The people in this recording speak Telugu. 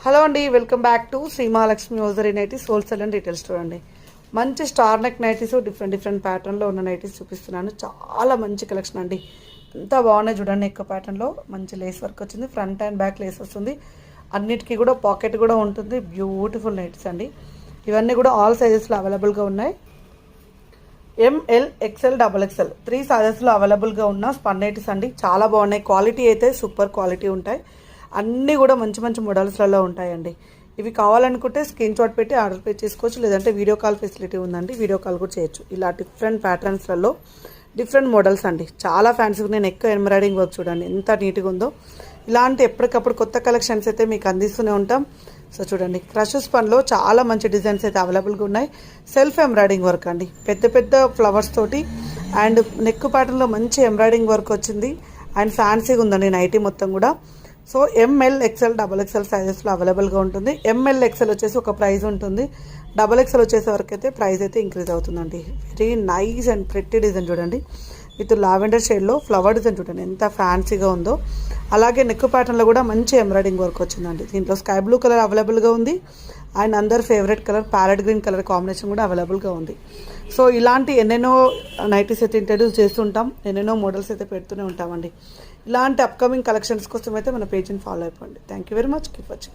హలో అండి, welcome back to Shri Mahalakshmi hosiery nighties wholesale and retail store అండి. మంచి స్టార్ నెక్ నైటీస్ డిఫరెంట్ ప్యాటర్న్లో ఉన్న నైటీస్ చూపిస్తున్నాను. చాలా మంచి కలెక్షన్ అండి. ఎంత బాగున్నాయి చూడండి. ఎక్కువ ప్యాటర్న్లో మంచి లేస్ వర్క్ వచ్చింది. ఫ్రంట్ అండ్ బ్యాక్ లేస్ వస్తుంది. అన్నిటికీ కూడా పాకెట్ కూడా ఉంటుంది. బ్యూటిఫుల్ నైటీస్ అండి. ఇవన్నీ కూడా ఆల్ సైజెస్లో అవైలబుల్గా ఉన్నాయి. ఎంఎల్ ఎక్స్ఎల్ XXL 3 సైజెస్లో అవైలబుల్గా ఉన్న స్పన్ నైటీస్ అండి. చాలా బాగున్నాయి. క్వాలిటీ అయితే సూపర్ క్వాలిటీ ఉంటాయి. అన్నీ కూడా మంచి మంచి మోడల్స్లలో ఉంటాయండి. ఇవి కావాలనుకుంటే స్క్రీన్ షాట్ పెట్టి ఆర్డర్ పే చేసుకోవచ్చు, లేదంటే వీడియో కాల్ ఫెసిలిటీ ఉందండి. వీడియో కాల్ కూడా చేయొచ్చు. ఇలా డిఫరెంట్ ప్యాటర్న్స్లలో డిఫరెంట్ మోడల్స్ అండి. చాలా ఫ్యాన్సీగా నేను ఎక్కువ ఎంబ్రాయిడింగ్ వర్క్ చూడండి ఎంత నీట్గా ఉందో. ఇలాంటి ఎప్పటికప్పుడు కొత్త కలెక్షన్స్ అయితే మీకు అందిస్తూనే ఉంటాం. సో చూడండి, క్రష్ స్పన్లో చాలా మంచి డిజైన్స్ అయితే అవైలబుల్గా ఉన్నాయి. సెల్ఫ్ ఎంబ్రాయిడింగ్ వర్క్ అండి, పెద్ద పెద్ద ఫ్లవర్స్ తోటి అండ్ నెక్ ప్యాటర్న్లో మంచి ఎంబ్రాయిడింగ్ వర్క్ వచ్చింది. అండ్ ఫ్యాన్సీగా ఉందండి నైటీ మొత్తం కూడా. సో ఎంఎల్ ఎక్స్ఎల్ XXL సైజెస్లో అవైలబుల్గా ఉంటుంది. ఎంఎల్ ఎక్స్ఎల్ వచ్చేసి ఒక ప్రైస్ ఉంటుంది. XXL వచ్చేసే వరకు అయితే ప్రైస్ అయితే ఇంక్రీజ్ అవుతుందండి. Very nice and pretty design చూడండి. విత్ లావెండర్ షేడ్లో ఫ్లవర్ డిజైన్ చూడండి ఎంత ఫ్యాన్సీగా ఉందో. అలాగే నెక్ ప్యాటర్న్లో కూడా మంచి ఎంబ్రాయిడింగ్ వర్క్ వచ్చిందండి. దీంట్లో స్కై బ్లూ కలర్ అవైలబుల్గా ఉంది. అండ్ అందరు favourite colour parrot green colour combination కూడా అవైలబుల్గా ఉంది. సో ఇలాంటి ఎన్నెన్నో నైటీస్ అయితే ఇంట్రడ్యూస్ చేస్తుంటాం. ఎన్నెన్నో మోడల్స్ అయితే పెడుతూనే ఉంటామండి. ఇలాంటి అప్కమింగ్ కలెక్షన్స్ కోసం అయితే మన పేజ్ని ఫాలో అయిపోండి. Thank you very much. Keep watching.